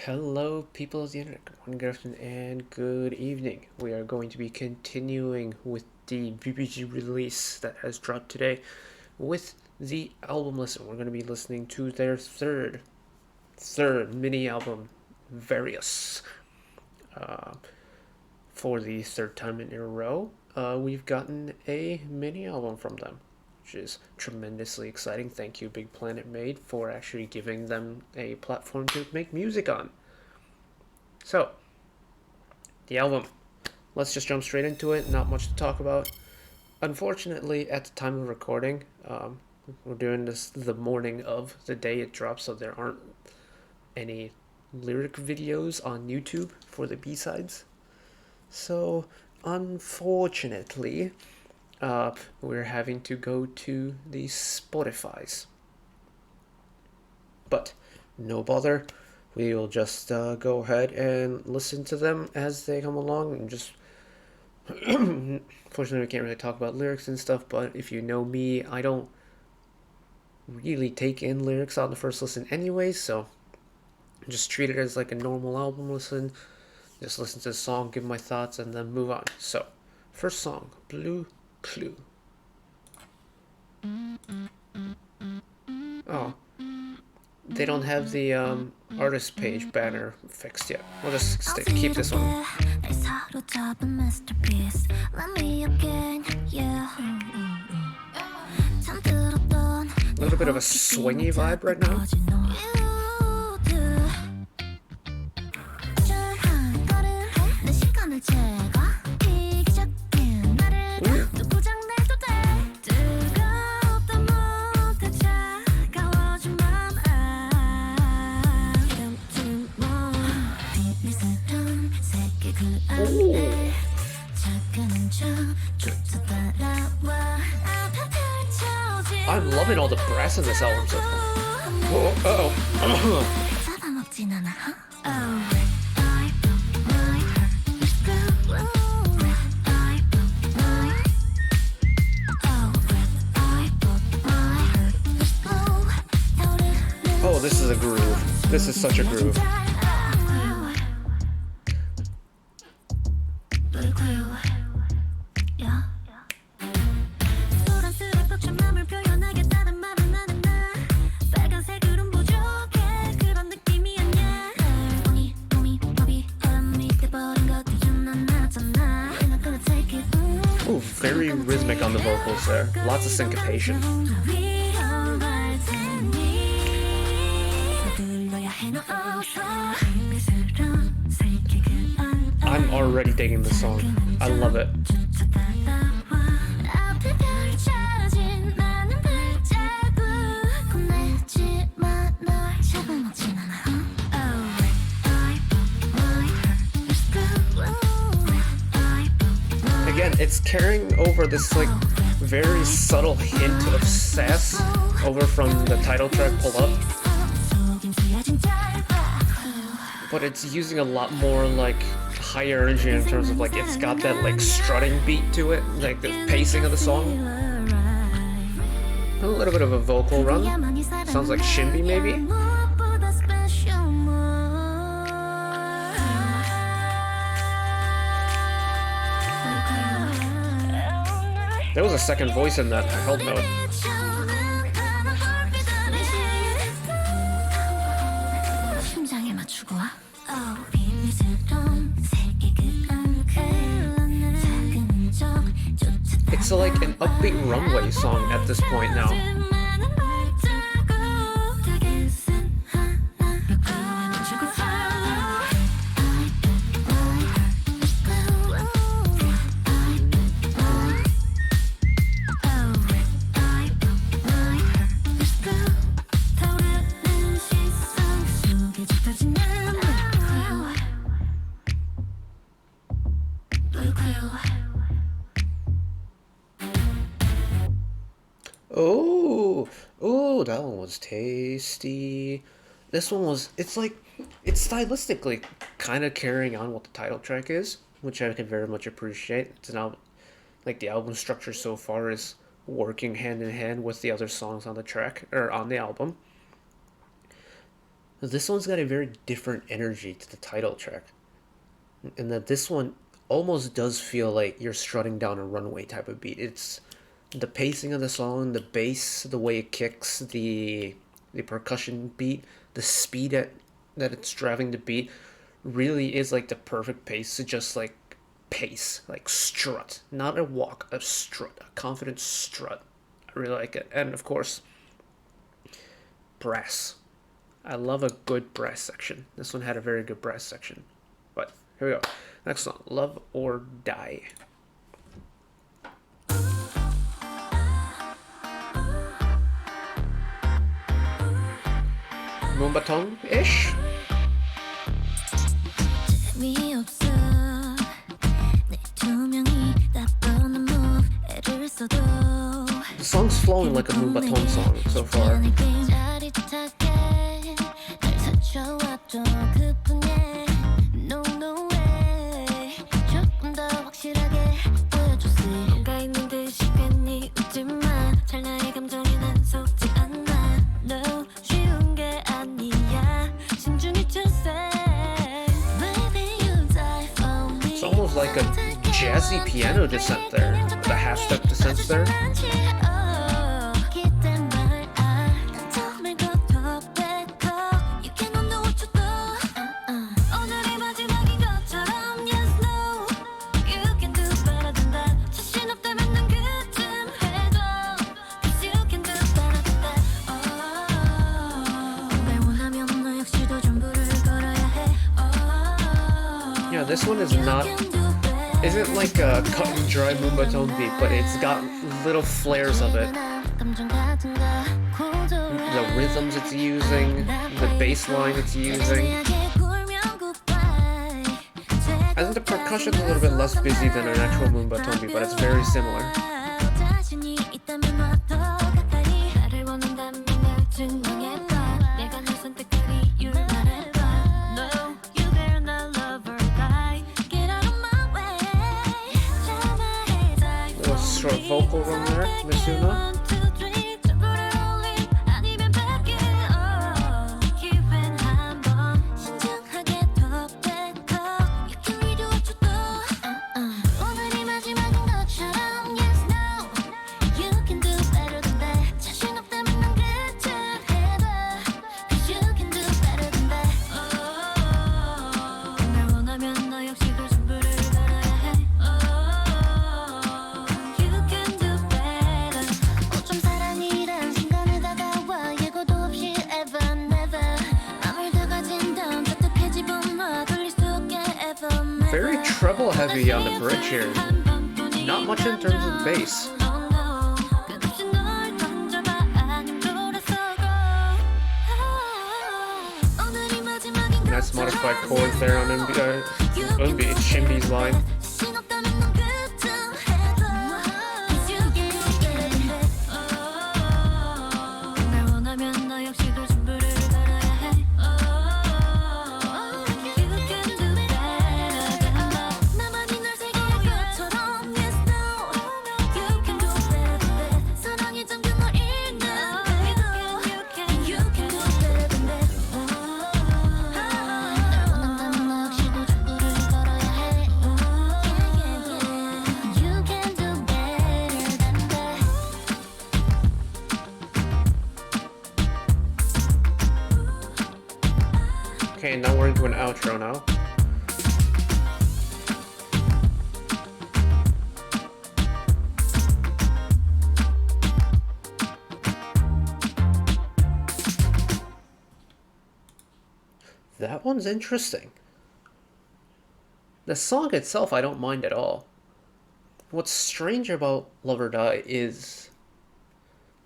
Hello, people of the internet. Good morning, good afternoon, and good evening. We are going to be continuing with the VIVIZ release that has dropped today with the album listen. We're going to be listening to their third mini album, VarioUS. For the third time in a row, we've gotten a mini album from them, which is tremendously exciting. Thank you, Big Planet Made, for actually giving them a platform to make music on. So, the album. Let's just jump straight into it. Not much to talk about. Unfortunately, at the time of recording, we're doing this the morning of the day it drops, so there aren't any lyric videos on YouTube for the B-sides. So, unfortunately, we're having to go to the Spotify's. But, no bother. We will just go ahead and listen to them as they come along and just... Fortunately, we can't really talk about lyrics and stuff, but if you know me, I don't really take in lyrics on the first listen anyway, so just treat it as like a normal album listen. Just listen to the song, give my thoughts, and then move on. So, first song, Blue Clue. Oh, they don't have the artist page banner fixed yet. We'll just keep this one. A little bit of a swingy vibe right now. I'm loving all the brass in this album so far. Oh, this is a groove. This is such a groove. Ooh, very rhythmic on the vocals there. Lots of syncopation. I'm already digging this song. I love it. Again, it's carrying over this like very subtle hint of sass over from the title track Pull Up. But it's using a lot more like higher energy in terms of like it's got that like strutting beat to it, like the pacing of the song. A little bit of a vocal run. Sounds like Shimby maybe. There was a second voice in that held note. It's like an upbeat runway song at this point now. Oh, that one was tasty. This one was, it's stylistically kind of carrying on what the title track is, which I can very much appreciate. It's now, like, the album structure so far is working hand in hand with the other songs on the track, or on the album. This one's got a very different energy to the title track, and that this one almost does feel like you're strutting down a runway type of beat. It's the pacing of the song, the bass, the way it kicks, the percussion beat, the speed that it's driving the beat really is like the perfect pace to just like pace, like strut, not a walk, a strut, a confident strut. I really like it. And of course, brass. I love a good brass section. This one had a very good brass section. But here we go. Next song, Love or Die. Moonbaton-ish? The song's flowing like a Moonbaton song so far. It's almost like a jazzy piano descent there, the half-step descents there. Yeah, this one isn't like a cut and dry Moonbaton beat, but it's got little flares of it. The rhythms it's using, the bass line it's using. I think the percussion's a little bit less busy than an actual Moonbaton beat, but it's very similar. Short vocal run there, Mizuna. Very treble heavy on the bridge here. Not much in terms of bass. Nice modified chords there on Shinbi's line. Okay, now we're into an outro now. That one's interesting. The song itself I don't mind at all. What's strange about Love or Die is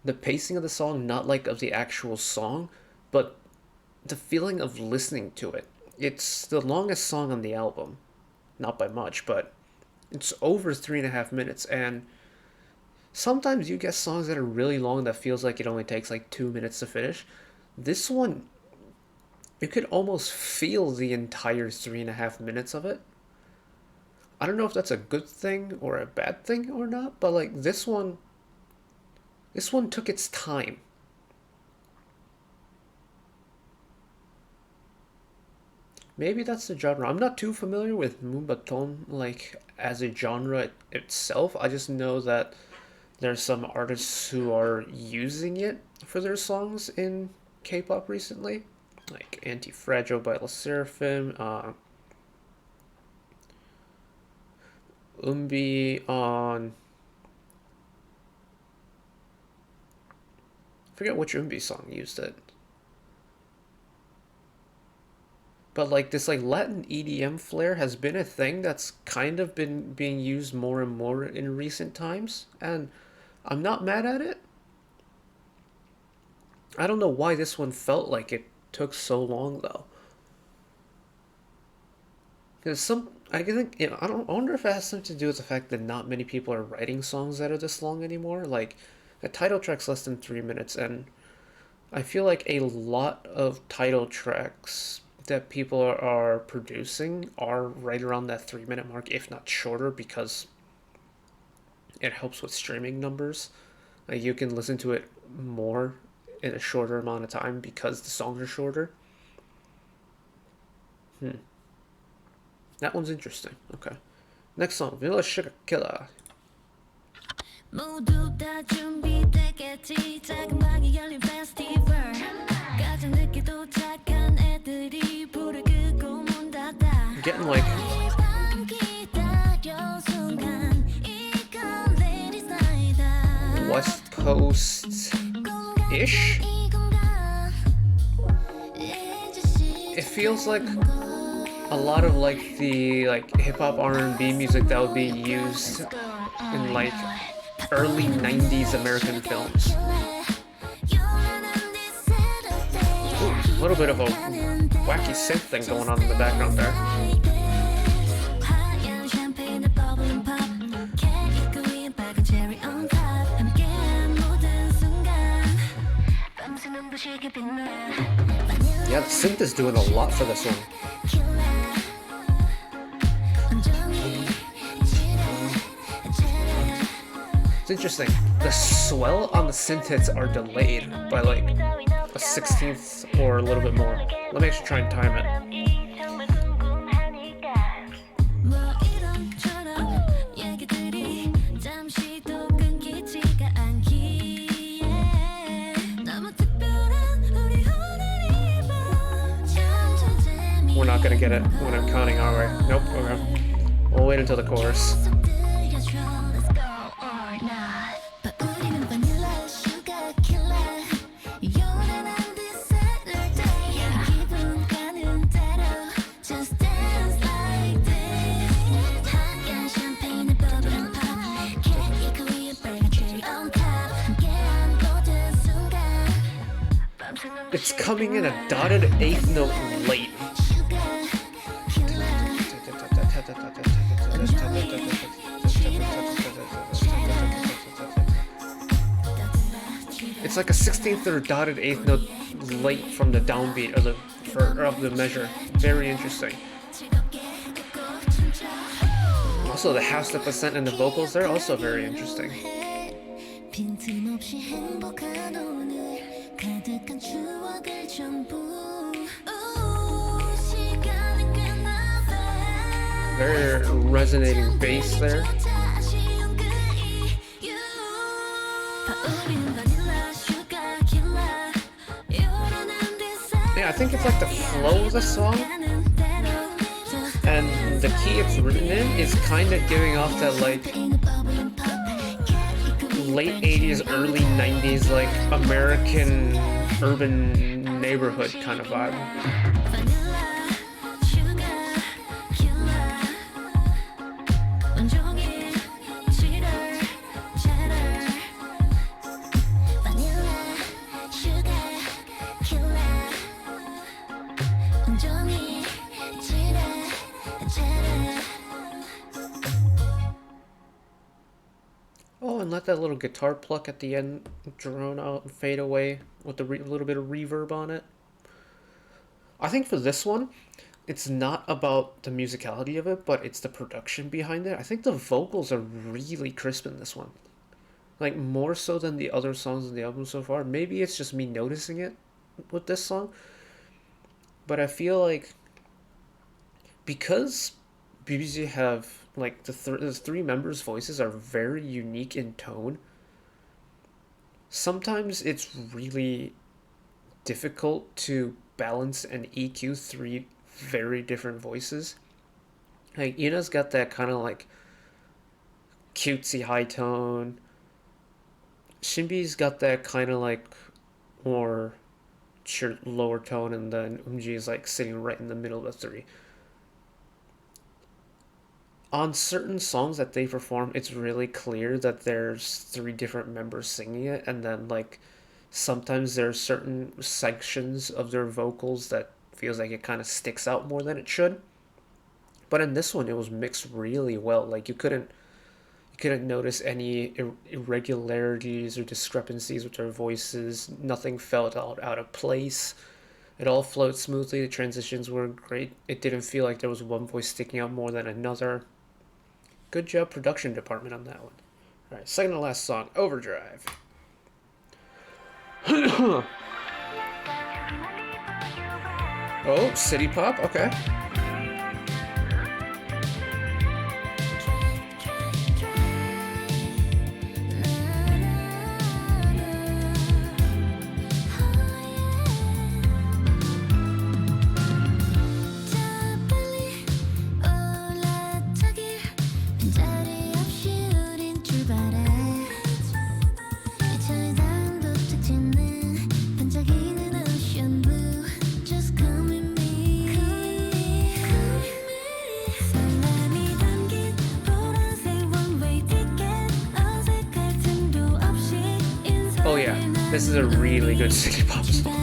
the pacing of the song, not like of the actual song, but the feeling of listening to it. It's the longest song on the album. Not by much, but it's over 3.5 minutes, and sometimes you get songs that are really long that feels like it only takes like 2 minutes to finish. This one, you could almost feel the entire 3.5 minutes of it. I don't know if that's a good thing or a bad thing or not, but like this one took its time. Maybe that's the genre. I'm not too familiar with Moonbaton like as a genre itself. I just know that there's some artists who are using it for their songs in K-pop recently, like Anti-Fragile by La Seraphim, Umbi on... I forget which Umbi song used it. But like this like Latin EDM flair has been a thing that's kind of been being used more and more in recent times, and I'm not mad at it. I don't know why this one felt like it took so long though. Because I think, I wonder if it has something to do with the fact that not many people are writing songs that are this long anymore. Like, the title track's less than 3 minutes, and I feel like a lot of title tracks that people are producing are right around that 3 minute mark, if not shorter, because it helps with streaming numbers. Like, you can listen to it more in a shorter amount of time because the songs are shorter. Hmm. That one's interesting. Okay. Next song, Villa Sugar Killer. 모두 다 준비됐겠지 작은 방에 열린 페스티벌 가장 늦게 도착한 애들이 불을 끄고 문 닫아 Getting like West Coast-ish? It feels like a lot of like the hip-hop R&B music that would be used in like early 90s American films. Ooh, a little bit of a wacky synth thing going on in the background there. Yeah, the synth is doing a lot for this one. It's interesting. The swell on the synth hits are delayed by like a 16th or a little bit more. Let me actually try and time it. We're not gonna get it when I'm counting, are we? Nope, okay. We'll wait until the chorus. It's coming in a dotted eighth note late. It's like a 16th or dotted eighth note late from the downbeat of the measure. Very interesting. Also, the half step ascent and the vocals there also very interesting. Very resonating bass there. Yeah, I think it's like the flow of the song and the key it's written in is kind of giving off that like late 80s, early 90s like American urban neighborhood kind of vibe. Oh, and let that little guitar pluck at the end drone out and fade away with a little bit of reverb on it. I think for this one, it's not about the musicality of it, but it's the production behind it. I think the vocals are really crisp in this one. Like, more so than the other songs in the album so far. Maybe it's just me noticing it with this song. But I feel like because VIVIZ have like the three members' voices are very unique in tone. Sometimes it's really difficult to balance and EQ three very different voices. Like Ina's got that kind of like cutesy high tone. Shinbi's got that kind of like more lower tone, and then Umji is like sitting right in the middle of the three. On certain songs that they perform, it's really clear that there's three different members singing it, and then like sometimes there's certain sections of their vocals that feels like it kind of sticks out more than it should. But in this one, it was mixed really well. Like you couldn't notice any irregularities or discrepancies with their voices. Nothing felt out of place. It all flowed smoothly. The transitions were great. It didn't feel like there was one voice sticking out more than another. Good job, production department, on that one. All right, second to last song, Overdrive. Oh, city pop. Okay. Oh yeah, this is a really good city pop song.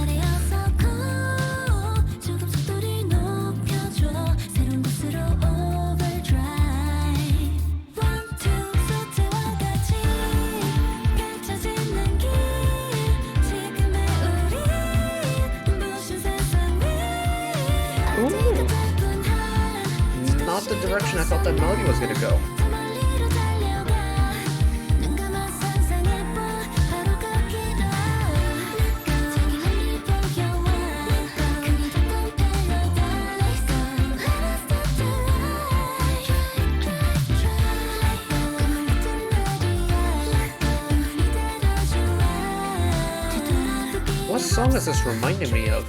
Ooh, not the direction I thought that melody was gonna go. What song is this reminding me of?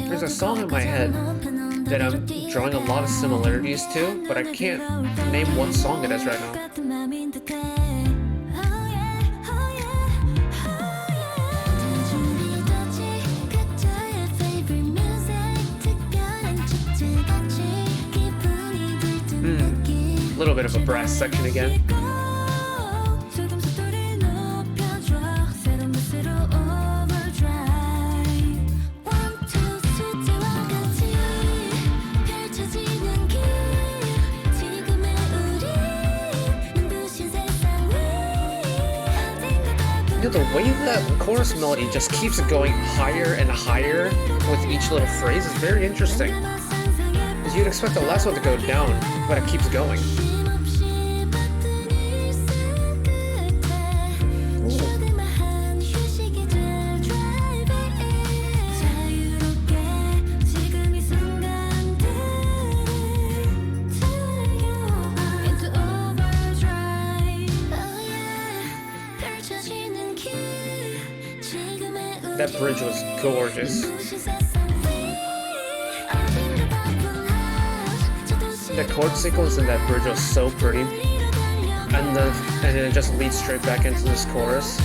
There's a song in my head that I'm drawing a lot of similarities to, but I can't name what song it is right now. A little bit of a brass section again. You know, the way that chorus melody just keeps going higher and higher with each little phrase is very interesting. Because you'd expect the last one to go down, but it keeps going. That bridge was gorgeous. The chord sequence in that bridge was so pretty. And then it just leads straight back into this chorus.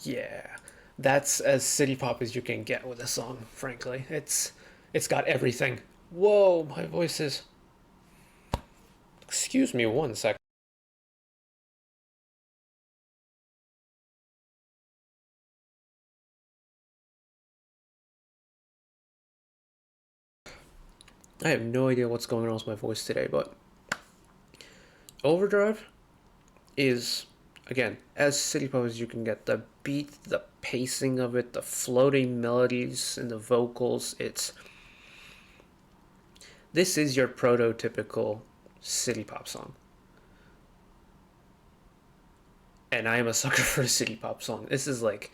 Yeah, that's as city pop as you can get with a song, frankly. It's got everything. Whoa, my voice is... Excuse me one sec. I have no idea what's going on with my voice today, but Overdrive is, again, as city pop as you can get. The beat, the pacing of it, the floating melodies and the vocals. This is your prototypical city pop song. And I am a sucker for a city pop song. This is like,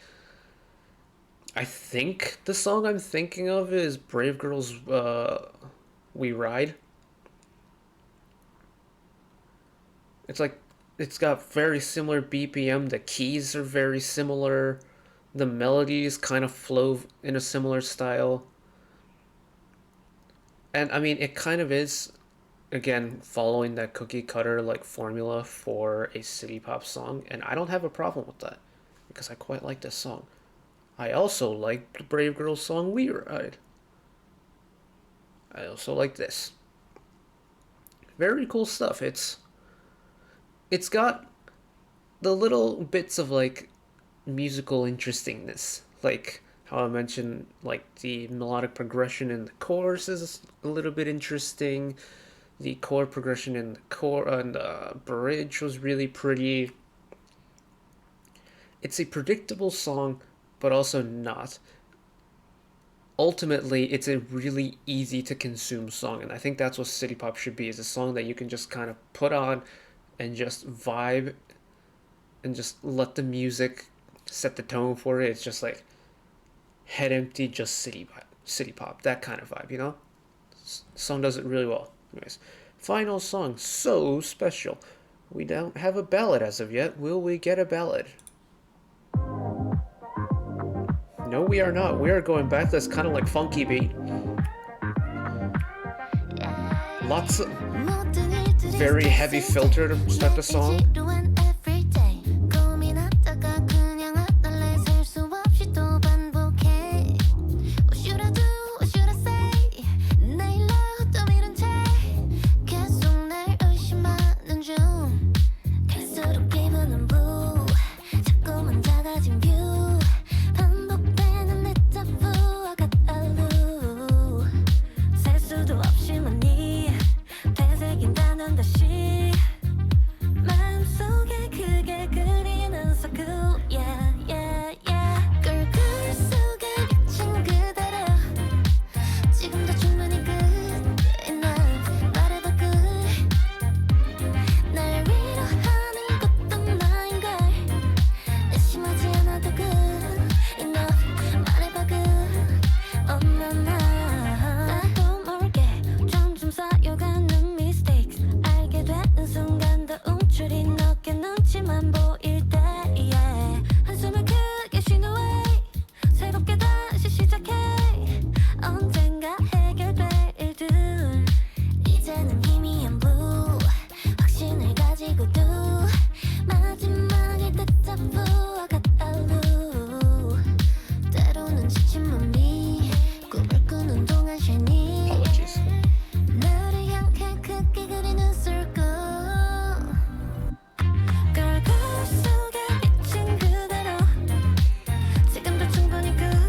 I think the song I'm thinking of is Brave Girl's We Ride. It's got very similar BPM. The keys are very similar. The melodies kind of flow in a similar style. And I mean, it kind of is, again, following that cookie cutter like formula for a city pop song. And I don't have a problem with that because I quite like this song. I also like the Brave Girls song We Ride. I also like this. Very cool stuff. It's got the little bits of like musical interestingness, like how I mentioned, like the melodic progression in the chorus is a little bit interesting. The chord progression in the core and the bridge was really pretty. It's a predictable song, but also not. Ultimately, it's a really easy to consume song, and I think that's what city pop should be, is a song that you can just kind of put on and just vibe and just let the music set the tone for it. It's just like head empty, just city pop, that kind of vibe, you know? Song does it really well. Anyways, final song, So Special. We don't have a ballad as of yet. Will we get a ballad? No, we are not. We are going back to this kind of like funky beat. Lots of very heavy filter to start the song.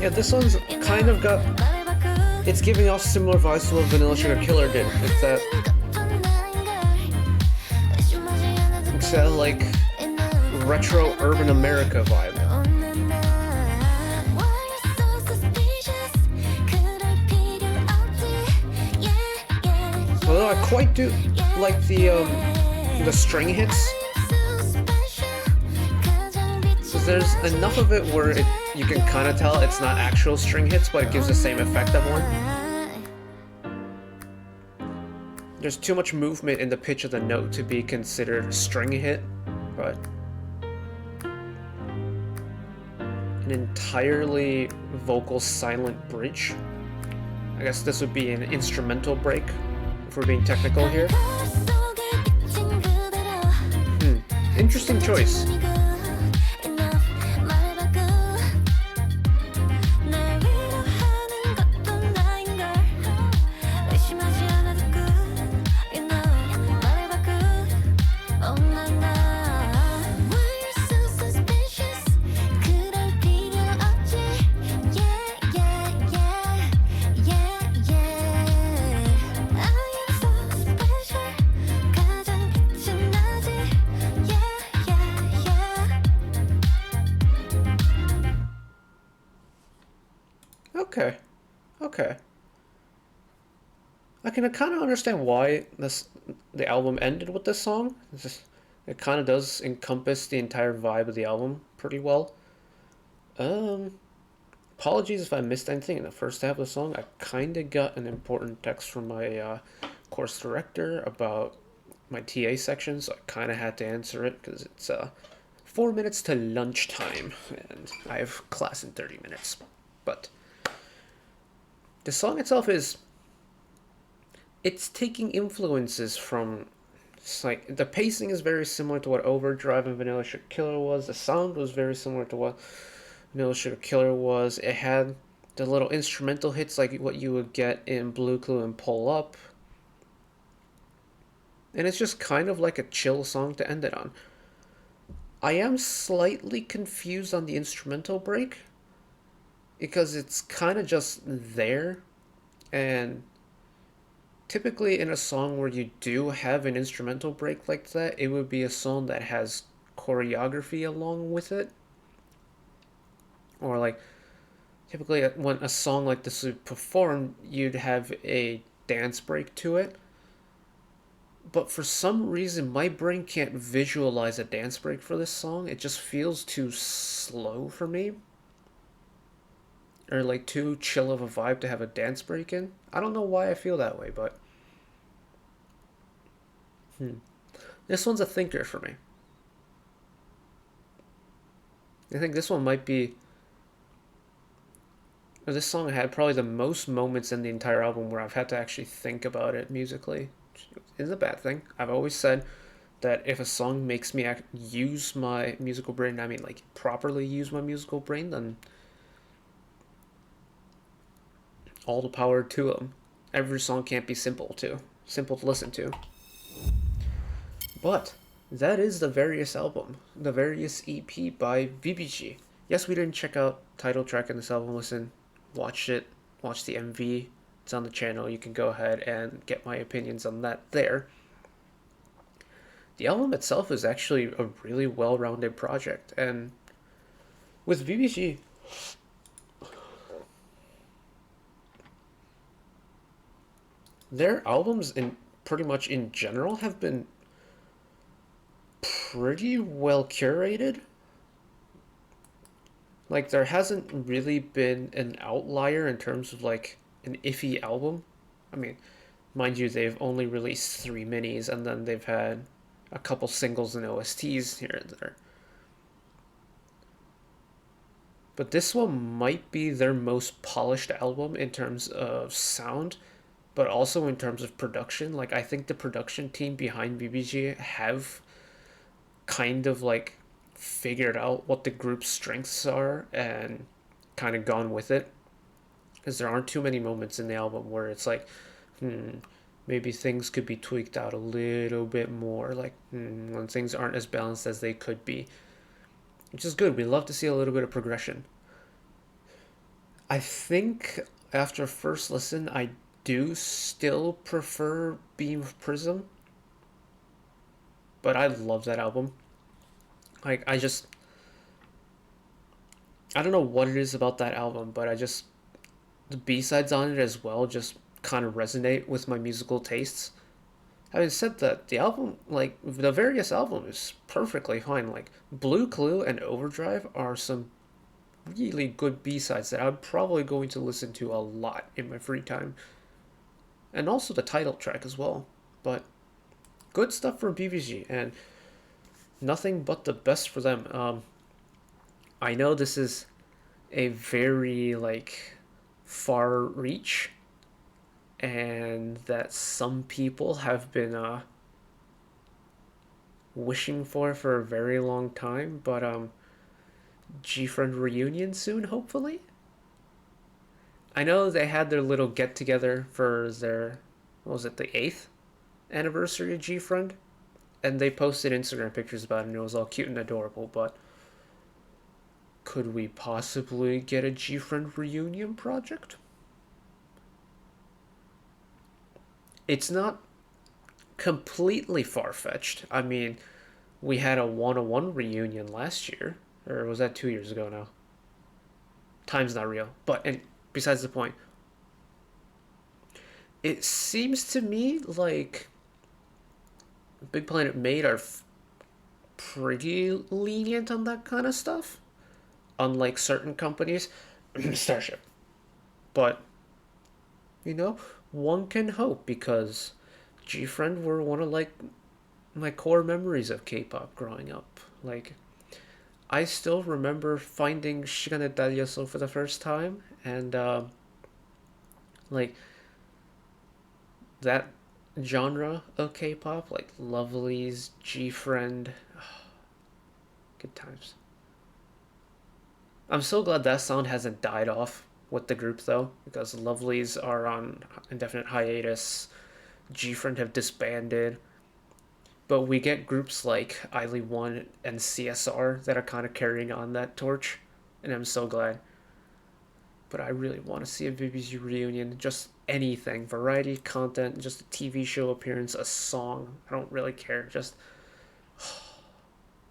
Yeah, this one's kind of got... It's giving off similar vibes to what Vanilla Sugar Killer did. It's that like retro urban America vibe. Although I quite do like the string hits. There's enough of it where you can kind of tell it's not actual string hits, but it gives the same effect of one. There's too much movement in the pitch of the note to be considered a string hit, but an entirely vocal silent bridge. I guess this would be an instrumental break, if we're being technical here. Interesting choice. can kind of understand why the album ended with this song. It kind of does encompass the entire vibe of the album pretty well. Um, Apologies if I missed anything in the first half of the song. I kind of got an important text from my course director about my TA section, so I kind of had to answer it because it's 4 minutes to lunchtime, and I have class in 30 minutes. But the song itself it's taking influences from. It's like the pacing is very similar to what Overdrive and Vanilla Sugar Killer was. The sound was very similar to what Vanilla Sugar Killer was. It had the little instrumental hits like what you would get in Blue Clue and Pull Up. And it's just kind of like a chill song to end it on. I am slightly confused on the instrumental break because it's kind of just there, and typically in a song where you do have an instrumental break like that, it would be a song that has choreography along with it. Or like typically when a song like this is performed, you'd have a dance break to it. But for some reason, my brain can't visualize a dance break for this song. It just feels too slow for me. Or like too chill of a vibe to have a dance break in. I don't know why I feel that way, but this one's a thinker for me. I think this one might be. This song had probably the most moments in the entire album where I've had to actually think about it musically. Is a bad thing. I've always said that if a song makes me use my musical brain, I mean like properly use my musical brain, then all the power to them. Every song can't be simple to listen to. But that is the VariouS album, the VariouS EP by VBG. Yes, we didn't check out title track in this album. Listen, watch it, watch the MV. It's on the channel. You can go ahead and get my opinions on that there. The album itself is actually a really well-rounded project, and with VBG, their albums in pretty much in general have been pretty well curated. Like there hasn't really been an outlier in terms of like an iffy album. I mean, mind you, they've only released 3 minis, and then they've had a couple singles and OSTs here and there. But this one might be their most polished album in terms of sound, but also in terms of production. Like I think the production team behind BBG have kind of like figured out what the group's strengths are and kind of gone with it. Because there aren't too many moments in the album where it's like, maybe things could be tweaked out a little bit more. Like, when things aren't as balanced as they could be. Which is good. We love to see a little bit of progression. I think after first listen, I do still prefer Beam of Prism. But I love that album. Like, I don't know what it is about that album, but the B-sides on it as well just kind of resonate with my musical tastes. Having said that, the album, like, the VariouS album is perfectly fine. Like, Blue Clue and Overdrive are some really good B-sides that I'm probably going to listen to a lot in my free time. And also the title track as well. But good stuff from BVG, and nothing but the best for them. I know this is a very, like, far reach, and that some people have been wishing for a very long time, but G-Friend reunion soon, hopefully. I know they had their little get together for their, what was it, the 8th anniversary of G-Friend, and they posted Instagram pictures about it, and it was all cute and adorable. But could we possibly get a G-Friend reunion project? It's not completely far-fetched. I mean, we had a 101 reunion last year, or was that 2 years ago now? Time's not real. But, and besides the point, it seems to me like Big Planet Made are pretty lenient on that kind of stuff, unlike certain companies. Starship. But, you know, one can hope because G-Friend were one of like my core memories of K-pop growing up. Like, I still remember finding Shigane Dalyoso for the first time, and like that genre of K-pop, like Lovelyz, G-Friend, good times. I'm so glad that sound hasn't died off with the group though, because Lovelyz are on indefinite hiatus. G-Friend have disbanded, but we get groups like Eily One and CSR that are kind of carrying on that torch, and I'm so glad. But I really want to see a VIVIZ reunion, just anything, variety content, just a TV show appearance, a song. I don't really care. Just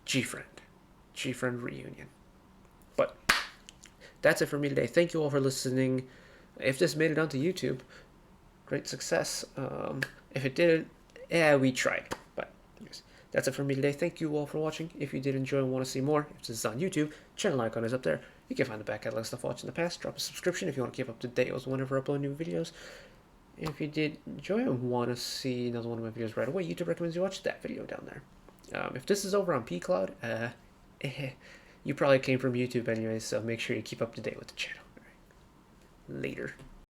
G-Friend, G-Friend reunion. But that's it for me today. Thank you all for listening. If this made it onto YouTube, great success. If it didn't, yeah, we tried. But yes, that's it for me today. Thank you all for watching. If you did enjoy and want to see more, if this is on YouTube, channel icon is up there. You can find the back catalog stuff watched in the past. Drop a subscription if you want to keep up to date with whenever I upload new videos. If you did enjoy and want to see another one of my videos right away, YouTube recommends you watch that video down there. If this is over on pCloud, you probably came from YouTube anyway, so make sure you keep up to date with the channel. Later.